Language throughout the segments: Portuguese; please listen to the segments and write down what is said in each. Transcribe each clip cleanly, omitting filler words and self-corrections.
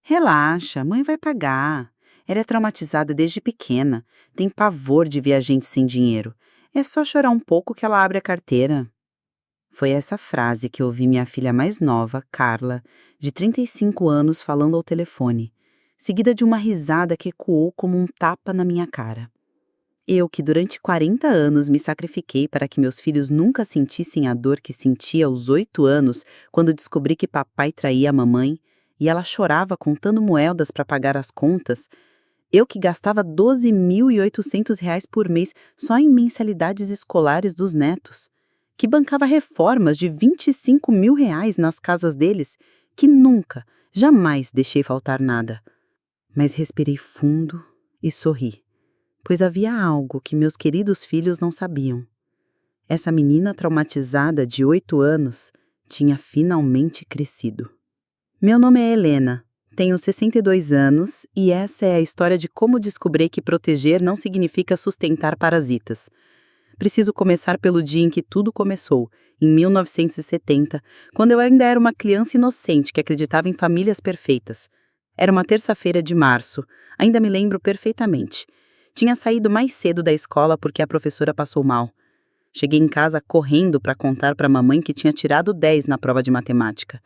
Relaxa, mãe vai pagar. Ela é traumatizada desde pequena, tem pavor de ver a gente sem dinheiro. É só chorar um pouco que ela abre a carteira. Foi essa frase que ouvi minha filha mais nova, Carla, de 35 anos, falando ao telefone, seguida de uma risada que ecoou como um tapa na minha cara. Eu, que durante 40 anos me sacrifiquei para que meus filhos nunca sentissem a dor que sentia aos 8 anos quando descobri que papai traía a mamãe e ela chorava contando moedas para pagar as contas, eu que gastava R$ 12.800 por mês só em mensalidades escolares dos netos, que bancava reformas de R$ 25.000 nas casas deles, que nunca, jamais deixei faltar nada. Mas respirei fundo e sorri, pois havia algo que meus queridos filhos não sabiam. Essa menina traumatizada de 8 anos tinha finalmente crescido. Meu nome é Helena, tenho 62 anos e essa é a história de como descobri que proteger não significa sustentar parasitas. Preciso começar pelo dia em que tudo começou, em 1970, quando eu ainda era uma criança inocente que acreditava em famílias perfeitas. Era uma terça-feira de março, ainda me lembro perfeitamente. Tinha saído mais cedo da escola porque a professora passou mal. Cheguei em casa correndo para contar para a mamãe que tinha tirado 10 na prova de matemática.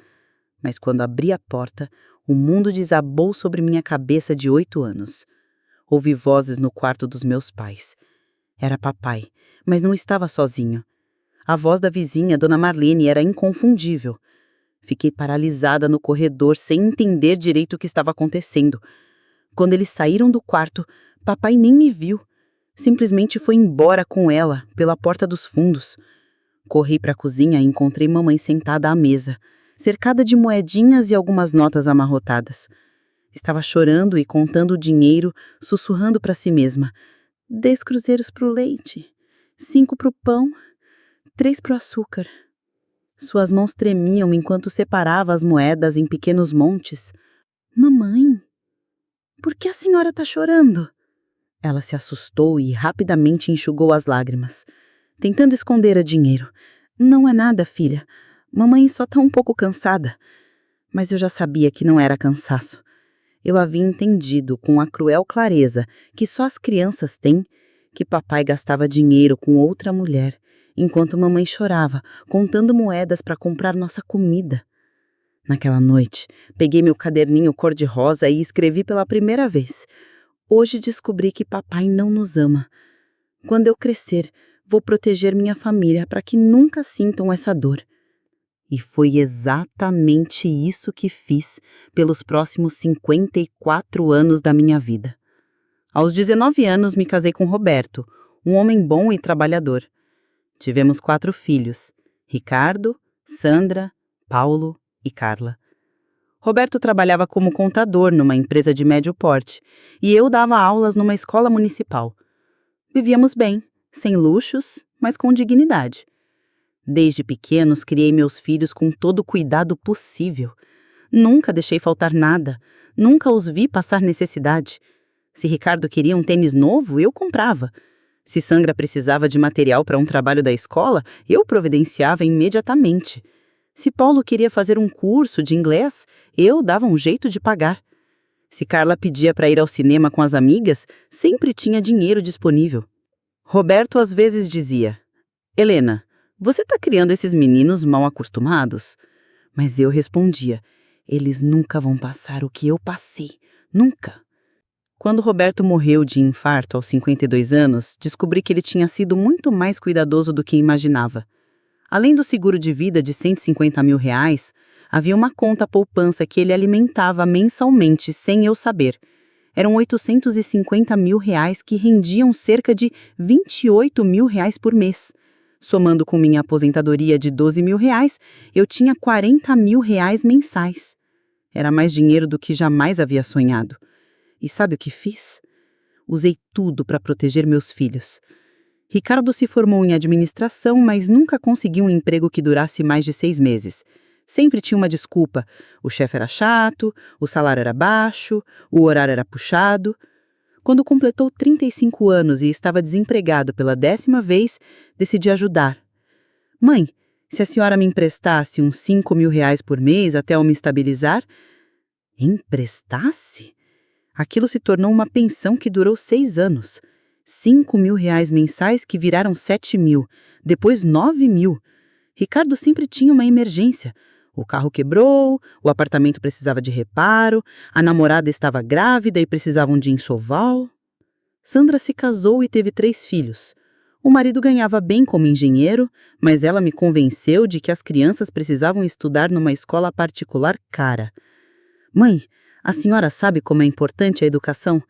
Mas quando abri a porta, o mundo desabou sobre minha cabeça de 8 anos. Ouvi vozes no quarto dos meus pais. Era papai, mas não estava sozinho. A voz da vizinha, Dona Marlene, era inconfundível. Fiquei paralisada no corredor sem entender direito o que estava acontecendo. Quando eles saíram do quarto, papai nem me viu. Simplesmente foi embora com ela, pela porta dos fundos. Corri para a cozinha e encontrei mamãe sentada à mesa, cercada de moedinhas e algumas notas amarrotadas. Estava chorando e contando o dinheiro, sussurrando para si mesma. 10 cruzeiros pro leite, 5 pro pão, 3 pro açúcar. Suas mãos tremiam enquanto separava as moedas em pequenos montes. Mamãe, por que a senhora tá chorando? Ela se assustou e rapidamente enxugou as lágrimas, tentando esconder o dinheiro. Não é nada, filha. Mamãe só tá um pouco cansada. Mas eu já sabia que não era cansaço. Eu havia entendido com a cruel clareza que só as crianças têm, que papai gastava dinheiro com outra mulher, enquanto mamãe chorava, contando moedas para comprar nossa comida. Naquela noite, peguei meu caderninho cor-de-rosa e escrevi pela primeira vez. Hoje descobri que papai não nos ama. Quando eu crescer, vou proteger minha família para que nunca sintam essa dor. E foi exatamente isso que fiz pelos próximos 54 anos da minha vida. Aos 19 anos me casei com Roberto, um homem bom e trabalhador. Tivemos 4 filhos, Ricardo, Sandra, Paulo e Carla. Roberto trabalhava como contador numa empresa de médio porte e eu dava aulas numa escola municipal. Vivíamos bem, sem luxos, mas com dignidade. Desde pequenos, criei meus filhos com todo o cuidado possível. Nunca deixei faltar nada, nunca os vi passar necessidade. Se Ricardo queria um tênis novo, eu comprava. Se Sandra precisava de material para um trabalho da escola, eu providenciava imediatamente. Se Paulo queria fazer um curso de inglês, eu dava um jeito de pagar. Se Carla pedia para ir ao cinema com as amigas, sempre tinha dinheiro disponível. Roberto às vezes dizia: Helena, você está criando esses meninos mal acostumados? Mas eu respondia: eles nunca vão passar o que eu passei. Nunca. Quando Roberto morreu de infarto aos 52 anos, descobri que ele tinha sido muito mais cuidadoso do que imaginava. Além do seguro de vida de R$ 150.000, havia uma conta poupança que ele alimentava mensalmente sem eu saber. Eram R$ 850.000 que rendiam cerca de R$ 28.000 por mês. Somando com minha aposentadoria de R$ 12.000, eu tinha R$ 40.000 mensais. Era mais dinheiro do que jamais havia sonhado. E sabe o que fiz? Usei tudo para proteger meus filhos. Ricardo se formou em administração, mas nunca conseguiu um emprego que durasse mais de 6 meses. Sempre tinha uma desculpa. O chefe era chato, o salário era baixo, o horário era puxado. Quando completou 35 anos e estava desempregado pela 10ª vez, decidi ajudar. Mãe, se a senhora me emprestasse uns R$ 5.000 por mês até eu me estabilizar... Emprestasse? Aquilo se tornou uma pensão que durou 6 anos. 5.000 reais mensais que viraram 7.000, depois 9.000. Ricardo sempre tinha uma emergência. O carro quebrou, o apartamento precisava de reparo, a namorada estava grávida e precisavam de enxoval. Sandra se casou e teve 3 filhos. O marido ganhava bem como engenheiro, mas ela me convenceu de que as crianças precisavam estudar numa escola particular cara. Mãe, a senhora sabe como é importante a educação?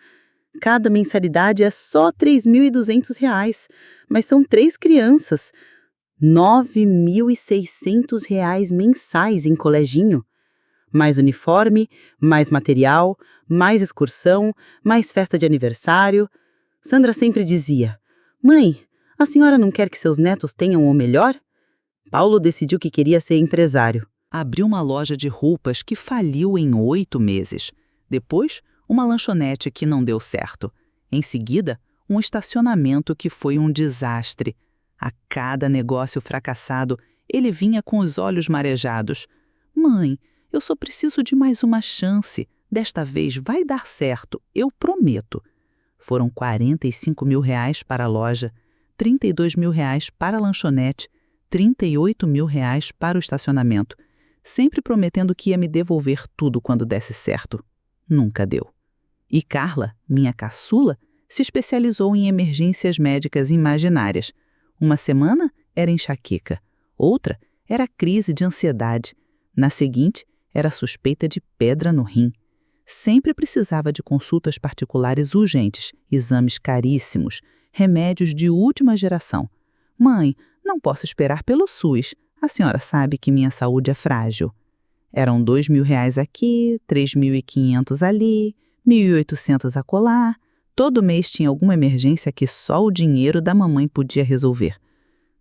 Cada mensalidade é só R$ 3.200, mas são 3 crianças. R$ 9.600 mensais em coleginho. Mais uniforme, mais material, mais excursão, mais festa de aniversário. Sandra sempre dizia: Mãe, a senhora não quer que seus netos tenham o melhor? Paulo decidiu que queria ser empresário. Abriu uma loja de roupas que faliu em 8 meses. Depois, uma lanchonete que não deu certo. Em seguida, um estacionamento que foi um desastre. A cada negócio fracassado, ele vinha com os olhos marejados. Mãe, eu só preciso de mais uma chance. Desta vez vai dar certo, eu prometo. Foram R$ 45.000 para a loja, R$ 32.000 para a lanchonete, R$ 38.000 para o estacionamento, sempre prometendo que ia me devolver tudo quando desse certo. Nunca deu. E Carla, minha caçula, se especializou em emergências médicas imaginárias. Uma semana era enxaqueca, outra era crise de ansiedade. Na seguinte, era suspeita de pedra no rim. Sempre precisava de consultas particulares urgentes, exames caríssimos, remédios de última geração. Mãe, não posso esperar pelo SUS. A senhora sabe que minha saúde é frágil. Eram R$ 2.000 aqui, R$ 3.500 ali, R$ 1.800 acolá. Todo mês tinha alguma emergência que só o dinheiro da mamãe podia resolver.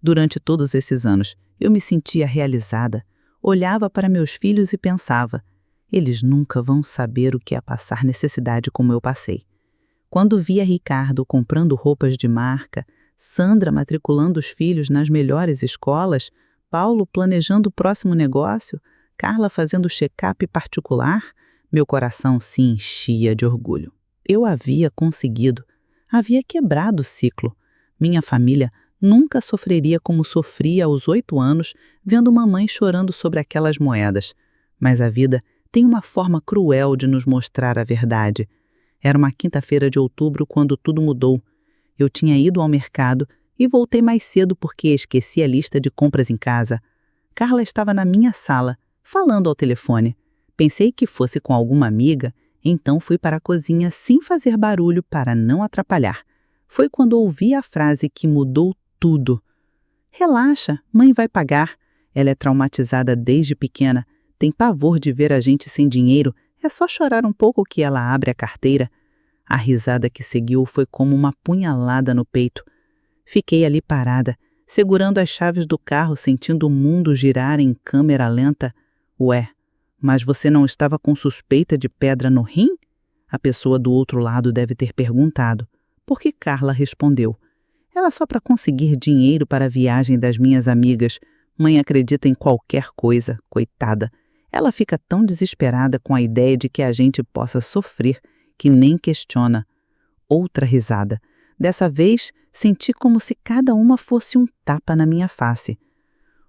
Durante todos esses anos, eu me sentia realizada. Olhava para meus filhos e pensava: eles nunca vão saber o que é passar necessidade como eu passei. Quando via Ricardo comprando roupas de marca, Sandra matriculando os filhos nas melhores escolas, Paulo planejando o próximo negócio, Carla fazendo check-up particular, meu coração se enchia de orgulho. Eu havia conseguido, havia quebrado o ciclo. Minha família nunca sofreria como sofria aos 8 anos, vendo mamãe chorando sobre aquelas moedas. Mas a vida tem uma forma cruel de nos mostrar a verdade. Era uma quinta-feira de outubro quando tudo mudou. Eu tinha ido ao mercado e voltei mais cedo porque esqueci a lista de compras em casa. Carla estava na minha sala, falando ao telefone. Pensei que fosse com alguma amiga, então fui para a cozinha sem fazer barulho para não atrapalhar. Foi quando ouvi a frase que mudou tudo. Relaxa, mãe vai pagar. Ela é traumatizada desde pequena. Tem pavor de ver a gente sem dinheiro, é só chorar um pouco que ela abre a carteira. A risada que seguiu foi como uma punhalada no peito. Fiquei ali parada, segurando as chaves do carro, sentindo o mundo girar em câmera lenta. Ué, mas você não estava com suspeita de pedra no rim? A pessoa do outro lado deve ter perguntado. Porque Carla respondeu: era só para conseguir dinheiro para a viagem das minhas amigas. Mãe acredita em qualquer coisa, coitada. Ela fica tão desesperada com a ideia de que a gente possa sofrer que nem questiona. Outra risada. Dessa vez, senti como se cada uma fosse um tapa na minha face.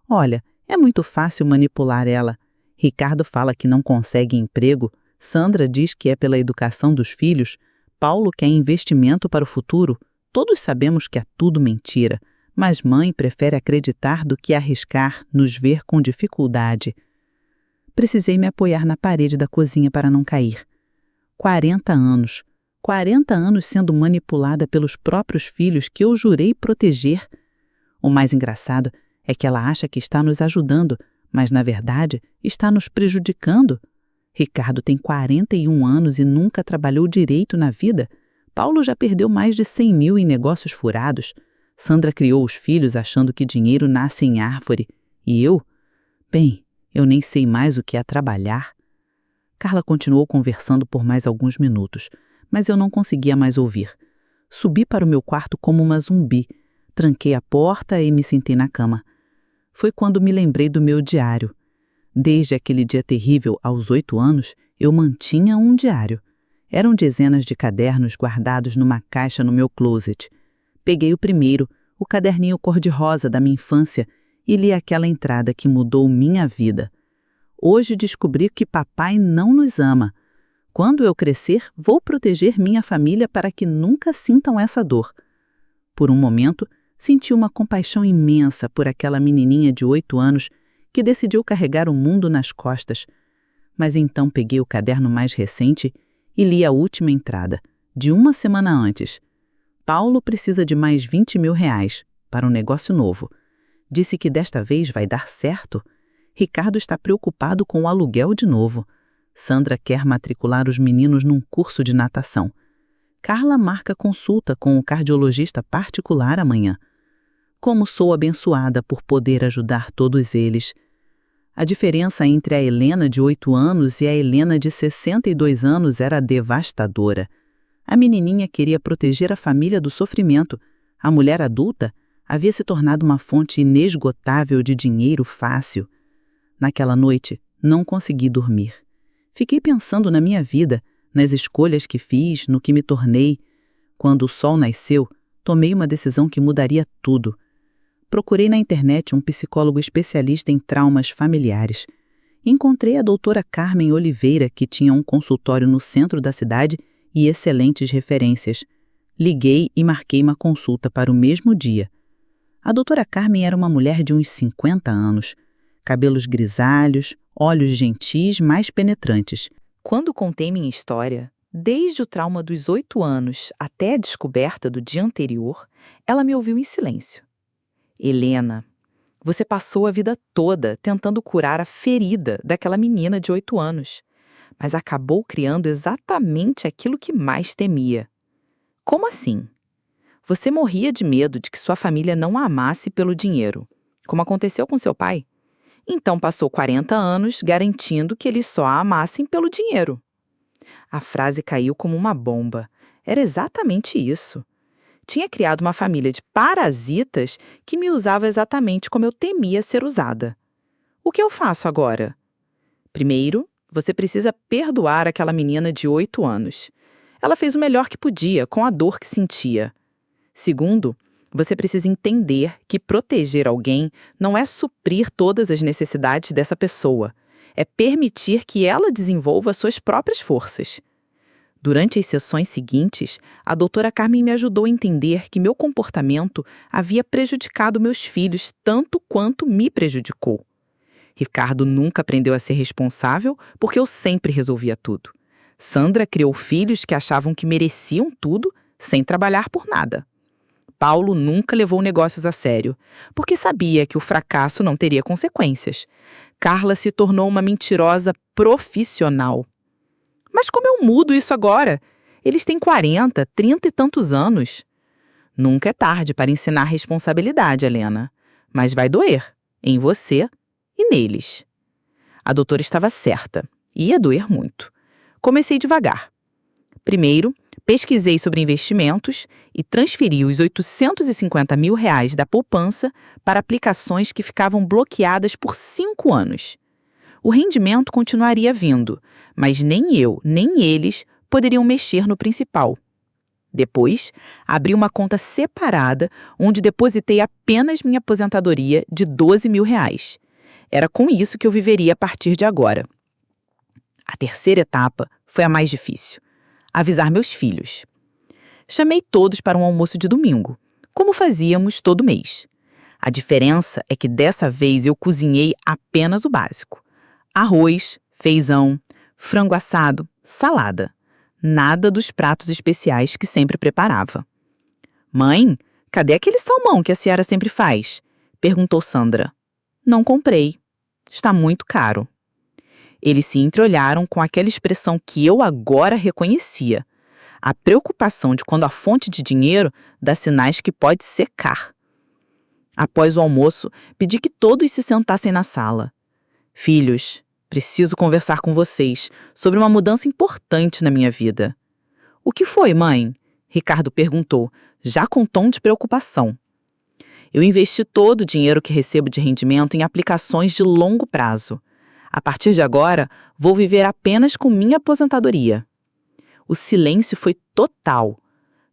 Olha, é muito fácil manipular ela. Ricardo fala que não consegue emprego, Sandra diz que é pela educação dos filhos, Paulo quer investimento para o futuro. Todos sabemos que é tudo mentira, mas mãe prefere acreditar do que arriscar nos ver com dificuldade. Precisei me apoiar na parede da cozinha para não cair. 40 anos. 40 anos sendo manipulada pelos próprios filhos que eu jurei proteger. O mais engraçado é que ela acha que está nos ajudando, mas, na verdade, está nos prejudicando. Ricardo tem 41 anos e nunca trabalhou direito na vida. Paulo já perdeu mais de 100 mil em negócios furados. Sandra criou os filhos achando que dinheiro nasce em árvore. E eu? Bem, eu nem sei mais o que é trabalhar. Carla continuou conversando por mais alguns minutos, mas eu não conseguia mais ouvir. Subi para o meu quarto como uma zumbi. Tranquei a porta e me sentei na cama. Foi quando me lembrei do meu diário. Desde aquele dia terrível, aos 8 anos, Eu mantinha um diário. Eram dezenas de cadernos guardados numa caixa no meu closet. Peguei o primeiro, o caderninho cor-de-rosa da minha infância, e li aquela entrada que mudou minha vida. Hoje descobri que papai não nos ama. Quando eu crescer, vou proteger minha família para que nunca sintam essa dor. Por um momento, senti uma compaixão imensa por aquela menininha de 8 anos que decidiu carregar o mundo nas costas. Mas então peguei o caderno mais recente e li a última entrada, de uma semana antes. Paulo precisa de mais R$20 mil para um negócio novo. Disse que desta vez vai dar certo. Ricardo está preocupado com o aluguel de novo. Sandra quer matricular os meninos num curso de natação. Carla marca consulta com o cardiologista particular amanhã. Como sou abençoada por poder ajudar todos eles. A diferença entre a Helena de 8 anos e a Helena de 62 anos era devastadora. A menininha queria proteger a família do sofrimento. A mulher adulta havia se tornado uma fonte inesgotável de dinheiro fácil. Naquela noite, não consegui dormir. Fiquei pensando na minha vida, nas escolhas que fiz, no que me tornei. Quando o sol nasceu, tomei uma decisão que mudaria tudo. Procurei na internet um psicólogo especialista em traumas familiares. Encontrei a doutora Carmen Oliveira, que tinha um consultório no centro da cidade e excelentes referências. Liguei e marquei uma consulta para o mesmo dia. A doutora Carmen era uma mulher de uns 50 anos. Cabelos grisalhos, olhos gentis, mais penetrantes. Quando contei minha história, desde o trauma dos 8 anos até a descoberta do dia anterior, ela me ouviu em silêncio. Helena, você passou a vida toda tentando curar a ferida daquela menina de 8 anos, mas acabou criando exatamente aquilo que mais temia. Como assim? Você morria de medo de que sua família não a amasse pelo dinheiro, como aconteceu com seu pai? Então passou 40 anos garantindo que eles só a amassem pelo dinheiro. A frase caiu como uma bomba. Era exatamente isso. Tinha criado uma família de parasitas que me usava exatamente como eu temia ser usada. O que eu faço agora? Primeiro, você precisa perdoar aquela menina de 8 anos. Ela fez o melhor que podia com a dor que sentia. Segundo, você precisa entender que proteger alguém não é suprir todas as necessidades dessa pessoa. É permitir que ela desenvolva suas próprias forças. Durante as sessões seguintes, a doutora Carmen me ajudou a entender que meu comportamento havia prejudicado meus filhos tanto quanto me prejudicou. Ricardo nunca aprendeu a ser responsável porque eu sempre resolvia tudo. Sandra criou filhos que achavam que mereciam tudo sem trabalhar por nada. Paulo nunca levou negócios a sério, porque sabia que o fracasso não teria consequências. Carla se tornou uma mentirosa profissional. Mas como eu mudo isso agora? Eles têm 40, 30 e tantos anos. Nunca é tarde para ensinar responsabilidade, Helena. Mas vai doer, em você e neles. A doutora estava certa. Ia doer muito. Comecei devagar. Primeiro, pesquisei sobre investimentos e transferi os R$850 mil da poupança para aplicações que ficavam bloqueadas por 5 anos. O rendimento continuaria vindo, mas nem eu, nem eles poderiam mexer no principal. Depois, abri uma conta separada onde depositei apenas minha aposentadoria de R$12 mil. Era com isso que eu viveria a partir de agora. A terceira etapa foi a mais difícil. Avisar meus filhos. Chamei todos para um almoço de domingo, como fazíamos todo mês. A diferença é que dessa vez eu cozinhei apenas o básico. Arroz, feijão, frango assado, salada. Nada dos pratos especiais que sempre preparava. Mãe, cadê aquele salmão que a Ciara sempre faz? Perguntou Sandra. Não comprei. Está muito caro. Eles se entreolharam com aquela expressão que eu agora reconhecia. A preocupação de quando a fonte de dinheiro dá sinais que pode secar. Após o almoço, pedi que todos se sentassem na sala. Filhos, preciso conversar com vocês sobre uma mudança importante na minha vida. O que foi, mãe? Ricardo perguntou, já com tom de preocupação. Eu investi todo o dinheiro que recebo de rendimento em aplicações de longo prazo. A partir de agora, vou viver apenas com minha aposentadoria. O silêncio foi total.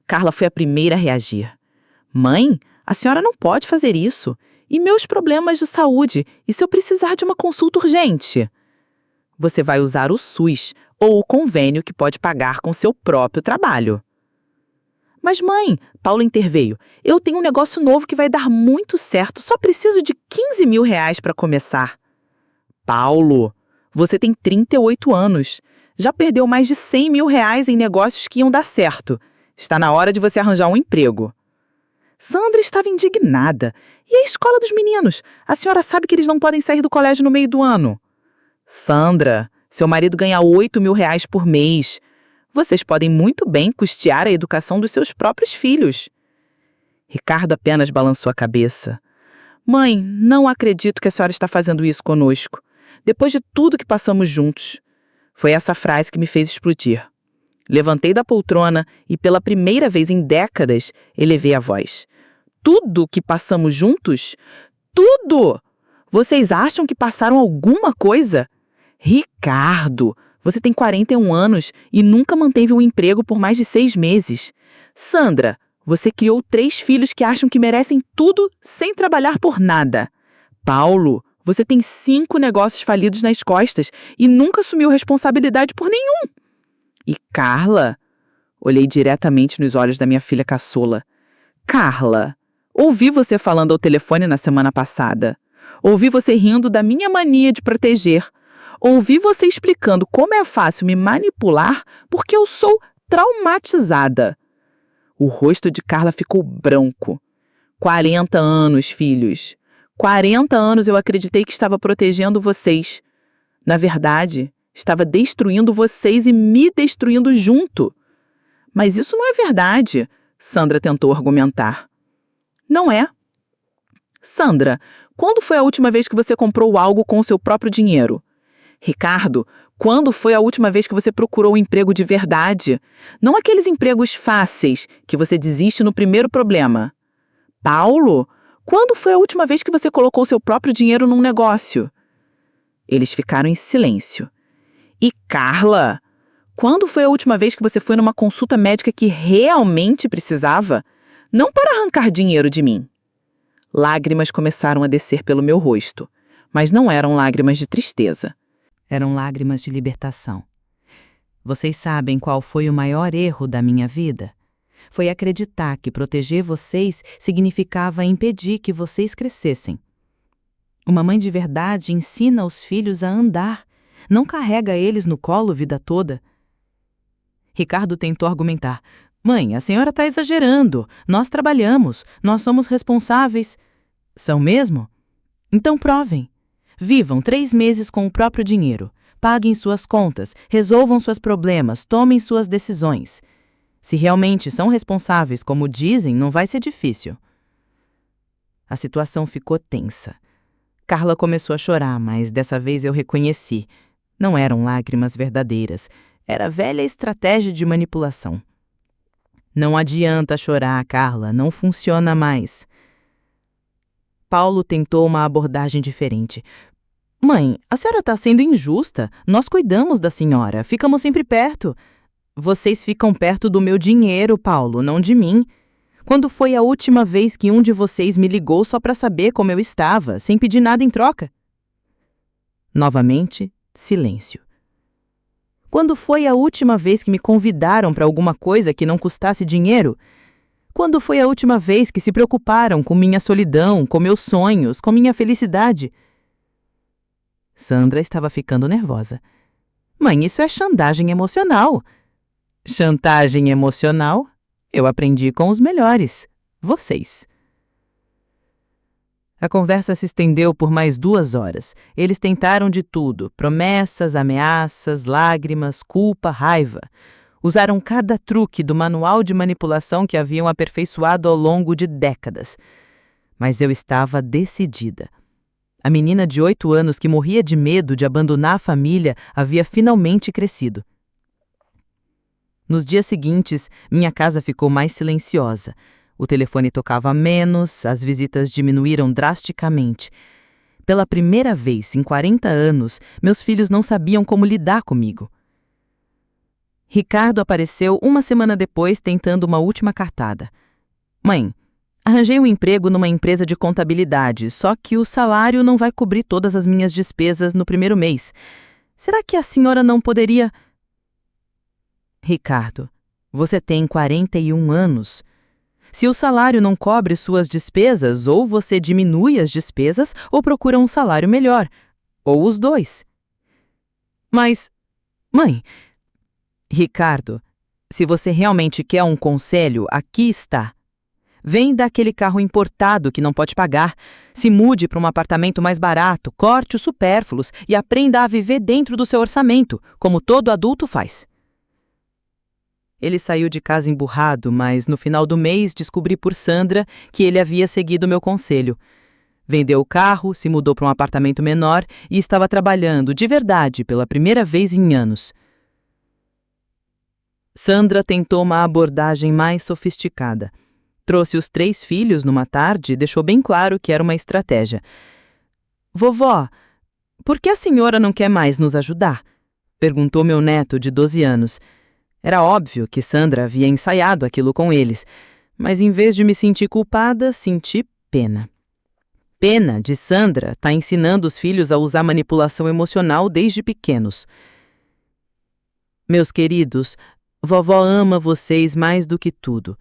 Carla foi a primeira a reagir. Mãe, a senhora não pode fazer isso. E meus problemas de saúde? E se eu precisar de uma consulta urgente? Você vai usar o SUS ou o convênio que pode pagar com seu próprio trabalho. Mas mãe, Paulo interveio, eu tenho um negócio novo que vai dar muito certo, só preciso de 15 mil reais para começar. Paulo, você tem 38 anos, já perdeu mais de 100 mil reais em negócios que iam dar certo. Está na hora de você arranjar um emprego. Sandra estava indignada. E a escola dos meninos? A senhora sabe que eles não podem sair do colégio no meio do ano. Sandra, seu marido ganha 8 mil reais por mês. Vocês podem muito bem custear a educação dos seus próprios filhos. Ricardo apenas balançou a cabeça. Mãe, não acredito que a senhora está fazendo isso conosco. Depois de tudo que passamos juntos. Foi essa frase que me fez explodir. Levantei da poltrona e, pela primeira vez em décadas, elevei a voz. Tudo que passamos juntos? Tudo! Vocês acham que passaram alguma coisa? Ricardo, você tem 41 anos e nunca manteve um emprego por mais de 6 meses. Sandra, você criou 3 filhos que acham que merecem tudo sem trabalhar por nada. Paulo, você tem 5 negócios falidos nas costas e nunca assumiu responsabilidade por nenhum. E Carla? Olhei diretamente nos olhos da minha filha caçula. Carla, ouvi você falando ao telefone na semana passada. Ouvi você rindo da minha mania de proteger. Ouvi você explicando como é fácil me manipular porque eu sou traumatizada. O rosto de Carla ficou branco. 40 anos, filhos. 40 anos eu acreditei que estava protegendo vocês. Na verdade, estava destruindo vocês e me destruindo junto. Mas isso não é verdade, Sandra tentou argumentar. Não é. Sandra, quando foi a última vez que você comprou algo com o seu próprio dinheiro? Ricardo, quando foi a última vez que você procurou um emprego de verdade? Não aqueles empregos fáceis que você desiste no primeiro problema. Paulo, quando foi a última vez que você colocou seu próprio dinheiro num negócio? Eles ficaram em silêncio. E Carla, quando foi a última vez que você foi numa consulta médica que realmente precisava? Não para arrancar dinheiro de mim. Lágrimas começaram a descer pelo meu rosto, mas não eram lágrimas de tristeza. Eram lágrimas de libertação. Vocês sabem qual foi o maior erro da minha vida? Foi acreditar que proteger vocês significava impedir que vocês crescessem. Uma mãe de verdade ensina os filhos a andar, não carrega eles no colo vida toda. Ricardo tentou argumentar. Mãe, a senhora está exagerando. Nós trabalhamos, nós somos responsáveis. São mesmo? Então provem. Vivam 3 meses com o próprio dinheiro. Paguem suas contas, resolvam seus problemas, tomem suas decisões. Se realmente são responsáveis, como dizem, não vai ser difícil. A situação ficou tensa. Carla começou a chorar, mas dessa vez eu reconheci. Não eram lágrimas verdadeiras. Era velha estratégia de manipulação. Não adianta chorar, Carla, não funciona mais. Paulo tentou uma abordagem diferente. Mãe, a senhora está sendo injusta. Nós cuidamos da senhora, ficamos sempre perto. Vocês ficam perto do meu dinheiro, Paulo, não de mim. Quando foi a última vez que um de vocês me ligou só para saber como eu estava, sem pedir nada em troca? Novamente, silêncio. Quando foi a última vez que me convidaram para alguma coisa que não custasse dinheiro? Quando foi a última vez que se preocuparam com minha solidão, com meus sonhos, com minha felicidade? Sandra estava ficando nervosa. Mãe, isso é chantagem emocional. Chantagem emocional? Eu aprendi com os melhores, vocês. A conversa se estendeu por mais 2 horas. Eles tentaram de tudo, promessas, ameaças, lágrimas, culpa, raiva. Usaram cada truque do manual de manipulação que haviam aperfeiçoado ao longo de décadas. Mas eu estava decidida. A menina de 8 anos que morria de medo de abandonar a família havia finalmente crescido. Nos dias seguintes, minha casa ficou mais silenciosa. O telefone tocava menos, as visitas diminuíram drasticamente. pela primeira vez em 40 anos, meus filhos não sabiam como lidar comigo. Ricardo apareceu uma semana depois tentando uma última cartada. Mãe, arranjei um emprego numa empresa de contabilidade, só que o salário não vai cobrir todas as minhas despesas no primeiro mês. Será que a senhora não poderia... Ricardo, você tem 41 anos. Se o salário não cobre suas despesas, ou você diminui as despesas ou procura um salário melhor, ou os dois. Mas, mãe... Ricardo, se você realmente quer um conselho, aqui está. Venda aquele carro importado que não pode pagar, se mude para um apartamento mais barato, corte os supérfluos e aprenda a viver dentro do seu orçamento, como todo adulto faz. Ele saiu de casa emburrado, mas no final do mês descobri por Sandra que ele havia seguido meu conselho. Vendeu o carro, se mudou para um apartamento menor e estava trabalhando de verdade pela primeira vez em anos. Sandra tentou uma abordagem mais sofisticada. Trouxe os 3 filhos numa tarde e deixou bem claro que era uma estratégia. Vovó, por que a senhora não quer mais nos ajudar? Perguntou meu neto de 12 anos. Era óbvio que Sandra havia ensaiado aquilo com eles, mas em vez de me sentir culpada, senti pena. Pena de Sandra estar ensinando os filhos a usar manipulação emocional desde pequenos. Meus queridos, vovó ama vocês mais do que tudo.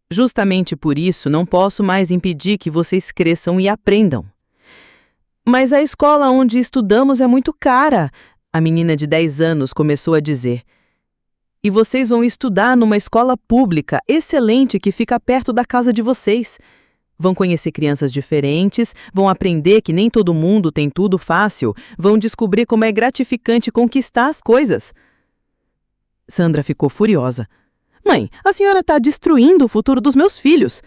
Justamente por isso não posso mais impedir que vocês cresçam e aprendam. Mas a escola onde estudamos é muito cara, a menina de 10 anos começou a dizer. E vocês vão estudar numa escola pública excelente que fica perto da casa de vocês. Vão conhecer crianças diferentes, vão aprender que nem todo mundo tem tudo fácil, vão descobrir como é gratificante conquistar as coisas. Sandra ficou furiosa. Mãe, a senhora está destruindo o futuro dos meus filhos.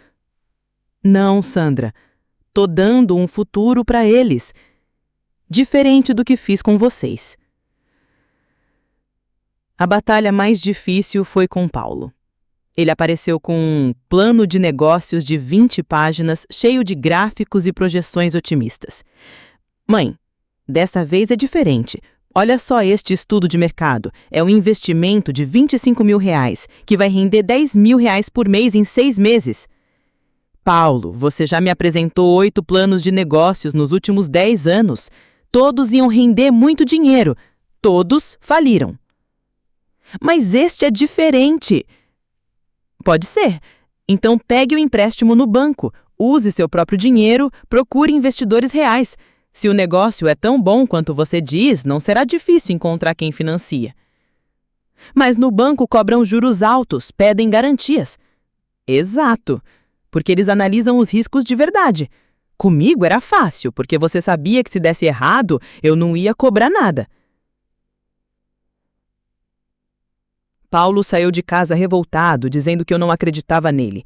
Não, Sandra. Tô dando um futuro para eles. Diferente do que fiz com vocês. A batalha mais difícil foi com Paulo. Ele apareceu com um plano de negócios de 20 páginas, cheio de gráficos e projeções otimistas. Mãe, dessa vez é diferente. Olha só este estudo de mercado. É um investimento de R$25 mil, que vai render R$10 mil por mês em 6 meses. Paulo, você já me apresentou 8 planos de negócios nos últimos 10 anos. Todos iam render muito dinheiro. Todos faliram. Mas este é diferente. Pode ser. Então pegue o empréstimo no banco, use seu próprio dinheiro, procure investidores reais. Se o negócio é tão bom quanto você diz, não será difícil encontrar quem financia. Mas no banco cobram juros altos, pedem garantias. Exato, porque eles analisam os riscos de verdade. Comigo era fácil, porque você sabia que se desse errado, eu não ia cobrar nada. Paulo saiu de casa revoltado, dizendo que eu não acreditava nele.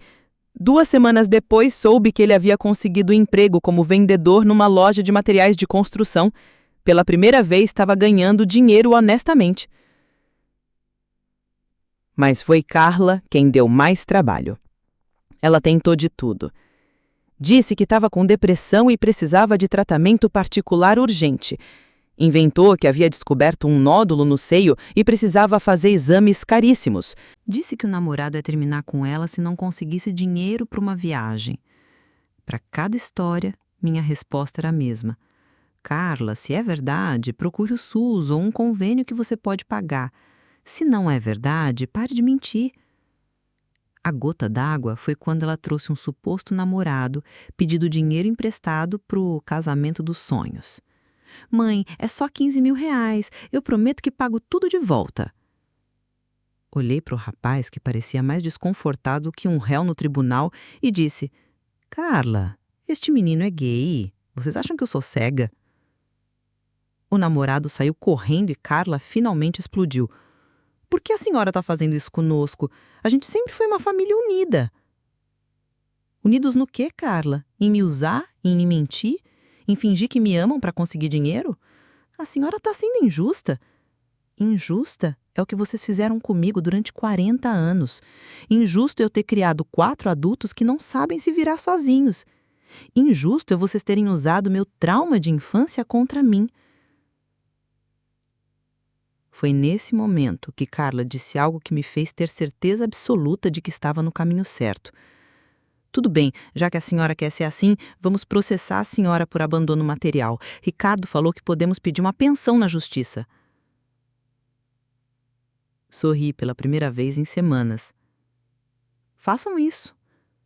2 semanas depois, soube que ele havia conseguido emprego como vendedor numa loja de materiais de construção. Pela primeira vez, estava ganhando dinheiro honestamente. Mas foi Carla quem deu mais trabalho. Ela tentou de tudo. Disse que estava com depressão e precisava de tratamento particular urgente. Inventou que havia descoberto um nódulo no seio e precisava fazer exames caríssimos. Disse que o namorado ia terminar com ela se não conseguisse dinheiro para uma viagem. Para cada história, minha resposta era a mesma. Carla, se é verdade, procure o SUS ou um convênio que você pode pagar. Se não é verdade, pare de mentir. A gota d'água foi quando ela trouxe um suposto namorado pedindo dinheiro emprestado para o casamento dos sonhos. Mãe, é só R$15 mil. Eu prometo que pago tudo de volta. Olhei para o rapaz, que parecia mais desconfortado que um réu no tribunal, e disse: Carla, este menino é gay. Vocês acham que eu sou cega? O namorado saiu correndo e Carla finalmente explodiu. Por que a senhora está fazendo isso conosco? A gente sempre foi uma família unida. Unidos no quê, Carla? Em me usar? Em me mentir? Em fingir que me amam para conseguir dinheiro? A senhora está sendo injusta. Injusta é o que vocês fizeram comigo durante 40 anos. Injusto eu ter criado 4 adultos que não sabem se virar sozinhos. Injusto é vocês terem usado meu trauma de infância contra mim. Foi nesse momento que Carla disse algo que me fez ter certeza absoluta de que estava no caminho certo. Tudo bem, já que a senhora quer ser assim, vamos processar a senhora por abandono material. Ricardo falou que podemos pedir uma pensão na justiça. Sorri pela primeira vez em semanas. Façam isso.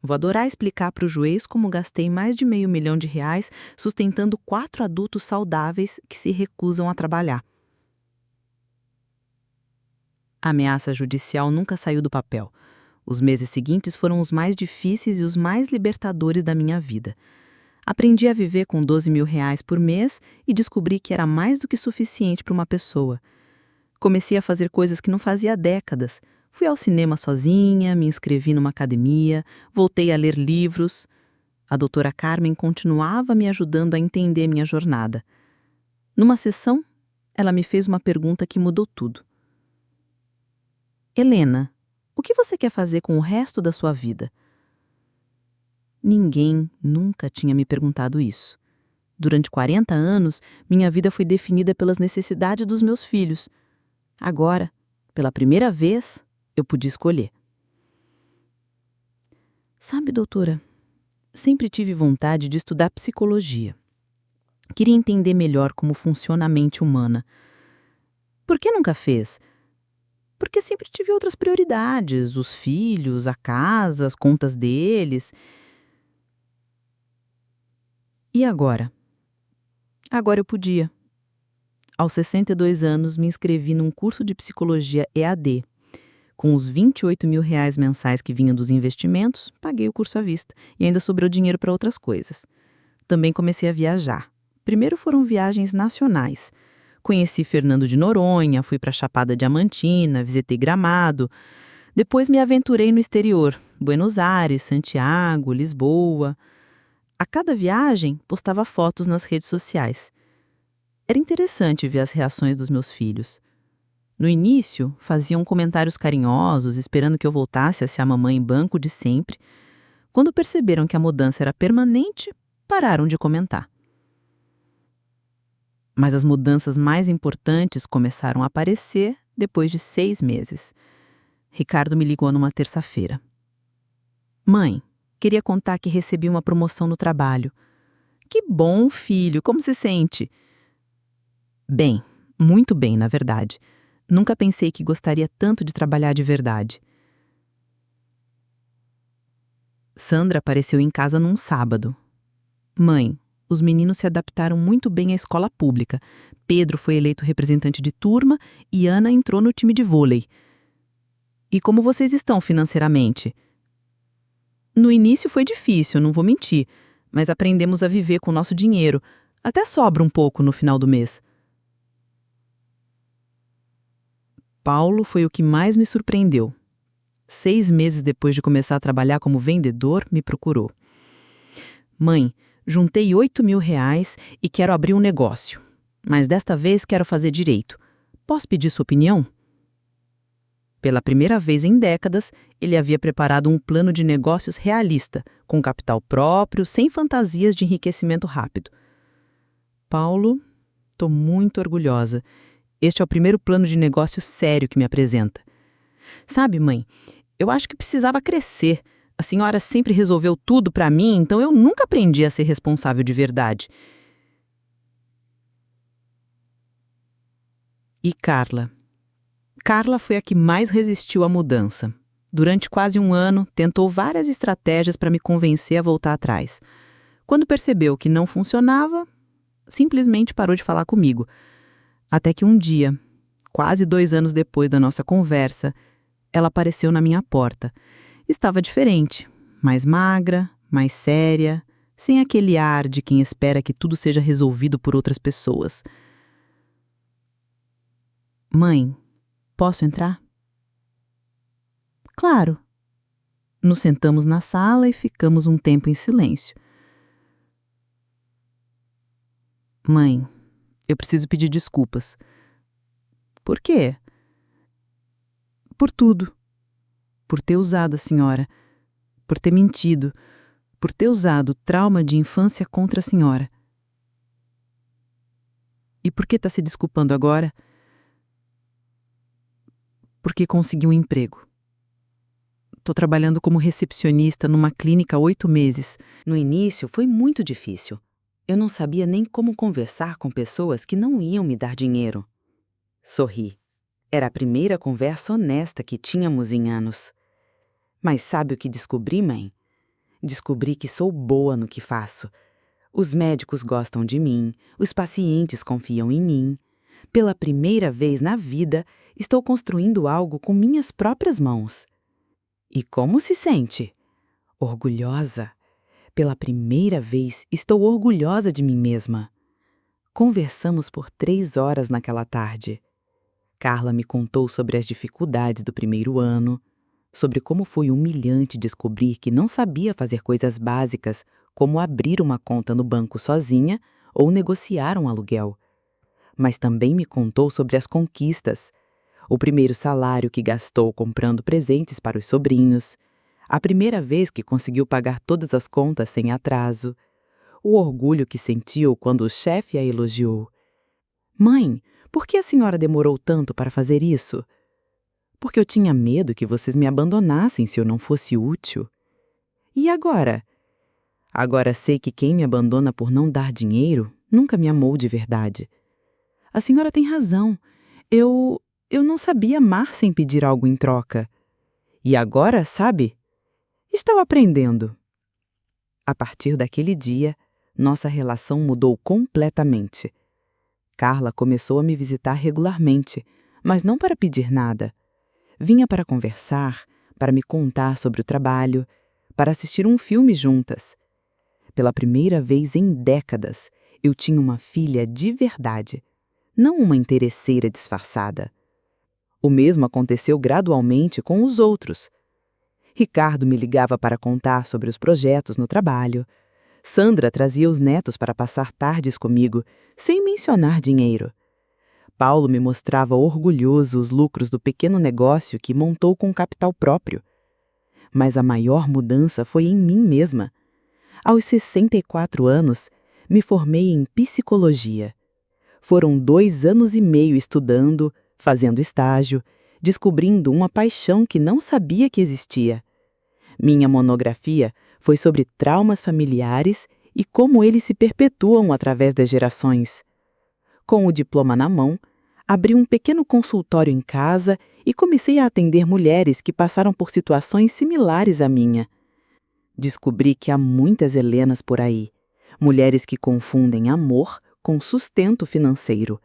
Vou adorar explicar para o juiz como gastei mais de R$500 mil sustentando 4 adultos saudáveis que se recusam a trabalhar. A ameaça judicial nunca saiu do papel. Os meses seguintes foram os mais difíceis e os mais libertadores da minha vida. Aprendi a viver com R$12 mil por mês e descobri que era mais do que suficiente para uma pessoa. Comecei a fazer coisas que não fazia há décadas. Fui ao cinema sozinha, me inscrevi numa academia, voltei a ler livros. A doutora Carmen continuava me ajudando a entender minha jornada. Numa sessão, ela me fez uma pergunta que mudou tudo. Helena, o que você quer fazer com o resto da sua vida? Ninguém nunca tinha me perguntado isso. Durante 40 anos, minha vida foi definida pelas necessidades dos meus filhos. Agora, pela primeira vez, eu pude escolher. Sabe, doutora, sempre tive vontade de estudar psicologia. Queria entender melhor como funciona a mente humana. Por que nunca fez? Porque sempre tive outras prioridades, os filhos, a casa, as contas deles. E agora? Agora eu podia. Aos 62 anos, me inscrevi num curso de psicologia EAD. Com os R$28 mil mensais que vinham dos investimentos, paguei o curso à vista e ainda sobrou dinheiro para outras coisas. Também comecei a viajar. Primeiro foram viagens nacionais. Conheci Fernando de Noronha, fui para Chapada Diamantina, visitei Gramado. Depois me aventurei no exterior, Buenos Aires, Santiago, Lisboa. A cada viagem, postava fotos nas redes sociais. Era interessante ver as reações dos meus filhos. No início, faziam comentários carinhosos, esperando que eu voltasse a ser a mamãe banco de sempre. Quando perceberam que a mudança era permanente, pararam de comentar. Mas as mudanças mais importantes começaram a aparecer depois de 6 meses. Ricardo me ligou numa terça-feira. Mãe, queria contar que recebi uma promoção no trabalho. Que bom, filho, como se sente? Bem, muito bem, na verdade. Nunca pensei que gostaria tanto de trabalhar de verdade. Sandra apareceu em casa num sábado. Mãe, os meninos se adaptaram muito bem à escola pública. Pedro foi eleito representante de turma e Ana entrou no time de vôlei. E como vocês estão financeiramente? No início foi difícil, não vou mentir, mas aprendemos a viver com o nosso dinheiro. Até sobra um pouco no final do mês. Paulo foi o que mais me surpreendeu. 6 meses depois de começar a trabalhar como vendedor, me procurou. Mãe, juntei R$8 mil e quero abrir um negócio. Mas desta vez quero fazer direito. Posso pedir sua opinião? Pela primeira vez em décadas, ele havia preparado um plano de negócios realista, com capital próprio, sem fantasias de enriquecimento rápido. Paulo, estou muito orgulhosa. Este é o primeiro plano de negócio sério que me apresenta. Sabe, mãe, eu acho que precisava crescer. A senhora sempre resolveu tudo para mim, então eu nunca aprendi a ser responsável de verdade. E Carla? Carla foi a que mais resistiu à mudança. Durante quase 1 ano, tentou várias estratégias para me convencer a voltar atrás. Quando percebeu que não funcionava, simplesmente parou de falar comigo. Até que um dia, quase 2 anos depois da nossa conversa, ela apareceu na minha porta. Estava diferente, mais magra, mais séria, sem aquele ar de quem espera que tudo seja resolvido por outras pessoas. Mãe, posso entrar? Claro. Nos sentamos na sala e ficamos um tempo em silêncio. Mãe, eu preciso pedir desculpas. Por quê? Por tudo. Por ter usado a senhora. Por ter mentido. por ter usado o trauma de infância contra a senhora. E por que está se desculpando agora? Porque conseguiu um emprego. Estou trabalhando como recepcionista numa clínica há 8 meses. No início foi muito difícil. Eu não sabia nem como conversar com pessoas que não iam me dar dinheiro. Sorri. Era a primeira conversa honesta que tínhamos em anos. Mas sabe o que descobri, mãe? Descobri que sou boa no que faço. Os médicos gostam de mim, os pacientes confiam em mim. Pela primeira vez na vida, estou construindo algo com minhas próprias mãos. E como se sente? Orgulhosa. Pela primeira vez, estou orgulhosa de mim mesma. Conversamos por 3 horas naquela tarde. Carla me contou sobre as dificuldades do primeiro ano, sobre como foi humilhante descobrir que não sabia fazer coisas básicas, como abrir uma conta no banco sozinha ou negociar um aluguel. Mas também me contou sobre as conquistas, o primeiro salário que gastou comprando presentes para os sobrinhos, a primeira vez que conseguiu pagar todas as contas sem atraso, o orgulho que sentiu quando o chefe a elogiou. Mãe, por que a senhora demorou tanto para fazer isso? Porque eu tinha medo que vocês me abandonassem se eu não fosse útil. E agora? Agora sei que quem me abandona por não dar dinheiro nunca me amou de verdade. A senhora tem razão. Eu não sabia amar sem pedir algo em troca. E agora, sabe? Estou aprendendo. A partir daquele dia, nossa relação mudou completamente. Carla começou a me visitar regularmente, mas não para pedir nada. Vinha para conversar, para me contar sobre o trabalho, para assistir um filme juntas. Pela primeira vez em décadas, eu tinha uma filha de verdade, não uma interesseira disfarçada. O mesmo aconteceu gradualmente com os outros. Ricardo me ligava para contar sobre os projetos no trabalho. Sandra trazia os netos para passar tardes comigo, sem mencionar dinheiro. Paulo me mostrava orgulhoso os lucros do pequeno negócio que montou com capital próprio. Mas a maior mudança foi em mim mesma. Aos 64 anos, me formei em psicologia. Foram 2 anos e meio estudando, fazendo estágio, descobrindo uma paixão que não sabia que existia. Minha monografia foi sobre traumas familiares e como eles se perpetuam através das gerações. Com o diploma na mão, abri um pequeno consultório em casa e comecei a atender mulheres que passaram por situações similares à minha. Descobri que há muitas Helenas por aí, mulheres que confundem amor com sustento financeiro,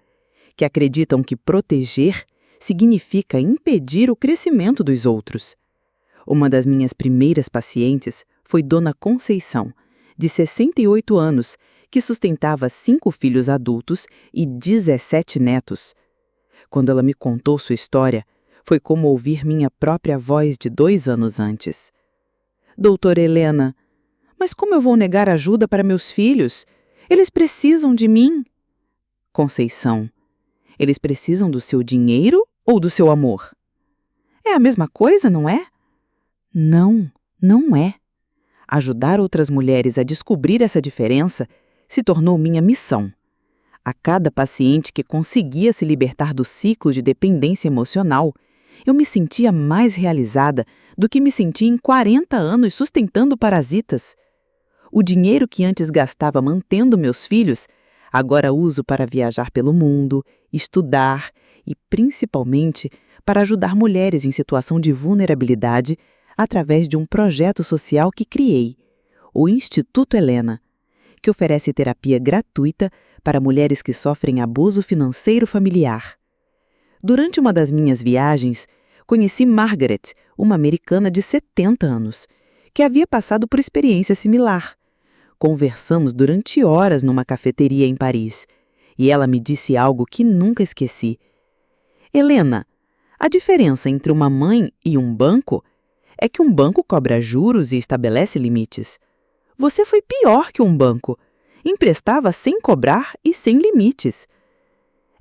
que acreditam que proteger significa impedir o crescimento dos outros. Uma das minhas primeiras pacientes foi Dona Conceição, de 68 anos, que sustentava 5 filhos adultos e 17 netos. Quando ela me contou sua história, foi como ouvir minha própria voz de 2 anos antes. Doutora Helena, mas como eu vou negar ajuda para meus filhos? Eles precisam de mim. Conceição, eles precisam do seu dinheiro ou do seu amor? É a mesma coisa, não é? Não, não é. Ajudar outras mulheres a descobrir essa diferença se tornou minha missão. A cada paciente que conseguia se libertar do ciclo de dependência emocional, eu me sentia mais realizada do que me sentia em 40 anos sustentando parasitas. O dinheiro que antes gastava mantendo meus filhos, agora uso para viajar pelo mundo, estudar e, principalmente, para ajudar mulheres em situação de vulnerabilidade através de um projeto social que criei, o Instituto Helena, que oferece terapia gratuita para mulheres que sofrem abuso financeiro familiar. Durante uma das minhas viagens, conheci Margaret, uma americana de 70 anos, que havia passado por experiência similar. Conversamos durante horas numa cafeteria em Paris, e ela me disse algo que nunca esqueci. Helena, a diferença entre uma mãe e um banco é que um banco cobra juros e estabelece limites. Você foi pior que um banco. Emprestava sem cobrar e sem limites.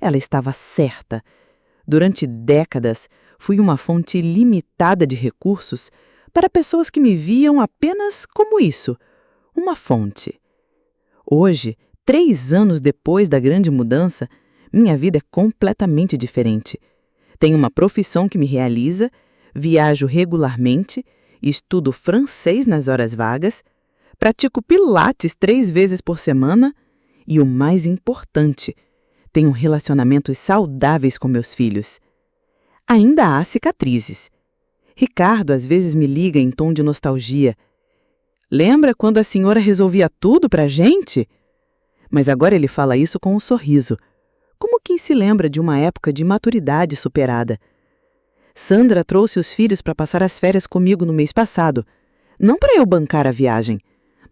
Ela estava certa. Durante décadas, fui uma fonte limitada de recursos para pessoas que me viam apenas como isso, uma fonte. Hoje, 3 anos depois da grande mudança, minha vida é completamente diferente. Tenho uma profissão que me realiza, viajo regularmente, estudo francês nas horas vagas, pratico pilates 3 vezes por semana e, o mais importante, tenho relacionamentos saudáveis com meus filhos. Ainda há cicatrizes. Ricardo às vezes me liga em tom de nostalgia. Lembra quando a senhora resolvia tudo pra gente? Mas agora ele fala isso com um sorriso, como quem se lembra de uma época de maturidade superada. Sandra trouxe os filhos para passar as férias comigo no mês passado, não para eu bancar a viagem,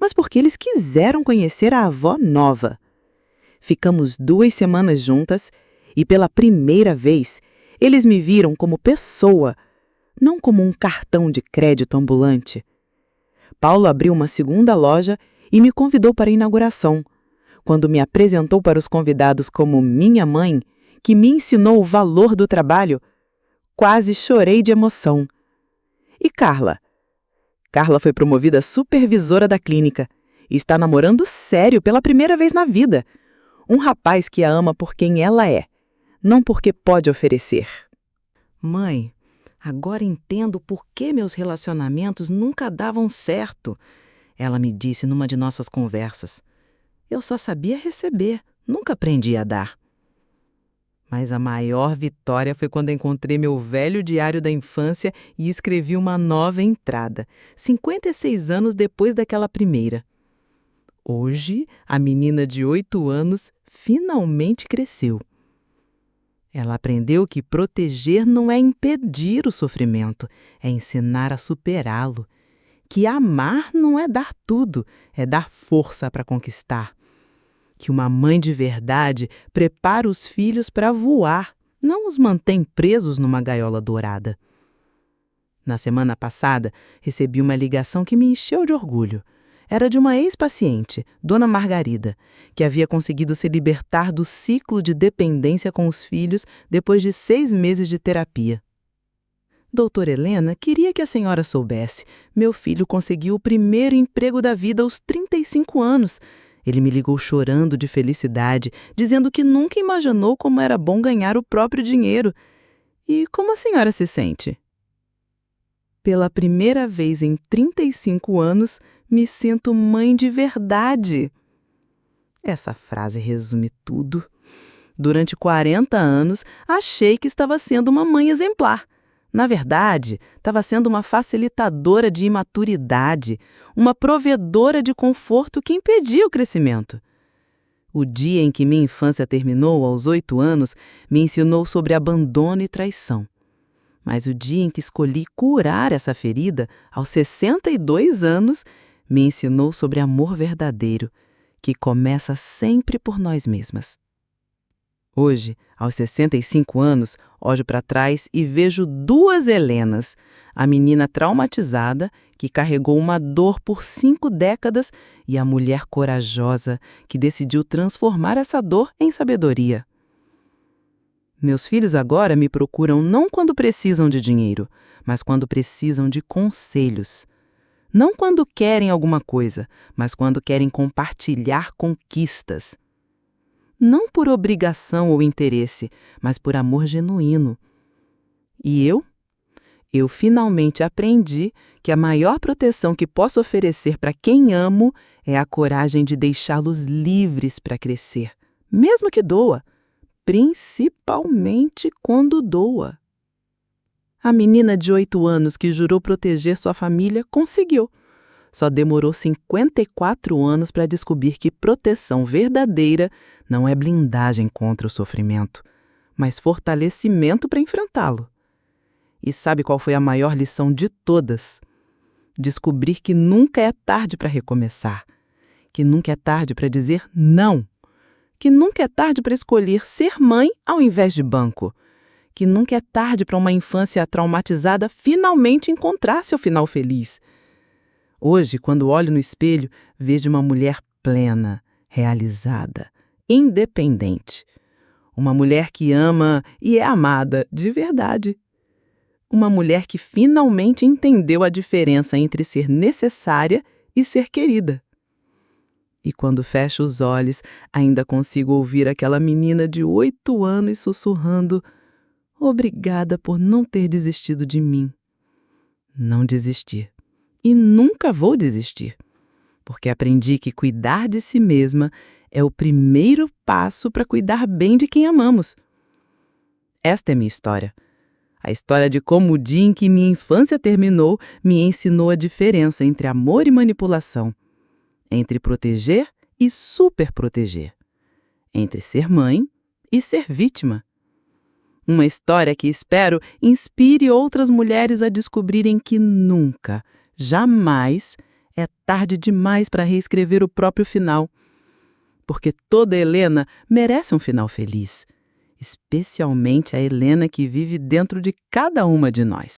mas porque eles quiseram conhecer a avó nova. Ficamos 2 semanas juntas e, pela primeira vez, eles me viram como pessoa, não como um cartão de crédito ambulante. Paulo abriu uma segunda loja e me convidou para a inauguração. Quando me apresentou para os convidados como minha mãe, que me ensinou o valor do trabalho, quase chorei de emoção. E Carla? Carla foi promovida supervisora da clínica e está namorando sério pela primeira vez na vida. Um rapaz que a ama por quem ela é, não porque pode oferecer. Mãe, agora entendo por que meus relacionamentos nunca davam certo, ela me disse numa de nossas conversas. Eu só sabia receber, nunca aprendi a dar. Mas a maior vitória foi quando encontrei meu velho diário da infância e escrevi uma nova entrada, 56 anos depois daquela primeira. Hoje, a menina de 8 anos finalmente cresceu. Ela aprendeu que proteger não é impedir o sofrimento, é ensinar a superá-lo. Que amar não é dar tudo, é dar força para conquistar. Que uma mãe de verdade prepara os filhos para voar, não os mantém presos numa gaiola dourada. Na semana passada, recebi uma ligação que me encheu de orgulho. Era de uma ex-paciente, Dona Margarida, que havia conseguido se libertar do ciclo de dependência com os filhos depois de 6 meses de terapia. Doutora Helena, queria que a senhora soubesse. Meu filho conseguiu o primeiro emprego da vida aos 35 anos. Ele me ligou chorando de felicidade, dizendo que nunca imaginou como era bom ganhar o próprio dinheiro. E como a senhora se sente? Pela primeira vez em 35 anos, me sinto mãe de verdade. Essa frase resume tudo. Durante 40 anos, achei que estava sendo uma mãe exemplar. Na verdade, estava sendo uma facilitadora de imaturidade, uma provedora de conforto que impedia o crescimento. O dia em que minha infância terminou, aos 8 anos, me ensinou sobre abandono e traição. Mas o dia em que escolhi curar essa ferida, aos 62 anos, me ensinou sobre amor verdadeiro, que começa sempre por nós mesmas. Hoje, aos 65 anos, olho para trás e vejo 2 Helenas, a menina traumatizada, que carregou uma dor por 5 décadas, e a mulher corajosa, que decidiu transformar essa dor em sabedoria. Meus filhos agora me procuram não quando precisam de dinheiro, mas quando precisam de conselhos. Não quando querem alguma coisa, mas quando querem compartilhar conquistas. Não por obrigação ou interesse, mas por amor genuíno. E eu? Eu finalmente aprendi que a maior proteção que posso oferecer para quem amo é a coragem de deixá-los livres para crescer, mesmo que doa, principalmente quando doa. A menina de 8 anos que jurou proteger sua família conseguiu. Só demorou 54 anos para descobrir que proteção verdadeira não é blindagem contra o sofrimento, mas fortalecimento para enfrentá-lo. E sabe qual foi a maior lição de todas? Descobrir que nunca é tarde para recomeçar, que nunca é tarde para dizer não, que nunca é tarde para escolher ser mãe ao invés de banco, que nunca é tarde para uma infância traumatizada finalmente encontrar seu final feliz. Hoje, quando olho no espelho, vejo uma mulher plena, realizada, independente. Uma mulher que ama e é amada de verdade. Uma mulher que finalmente entendeu a diferença entre ser necessária e ser querida. E quando fecho os olhos, ainda consigo ouvir aquela menina de 8 anos sussurrando: obrigada por não ter desistido de mim. Não desisti. E nunca vou desistir. Porque aprendi que cuidar de si mesma é o primeiro passo para cuidar bem de quem amamos. Esta é minha história. A história de como o dia em que minha infância terminou me ensinou a diferença entre amor e manipulação, entre proteger e superproteger, entre ser mãe e ser vítima. Uma história que espero inspire outras mulheres a descobrirem que nunca, jamais é tarde demais para reescrever o próprio final. Porque toda Helena merece um final feliz, especialmente a Helena que vive dentro de cada uma de nós.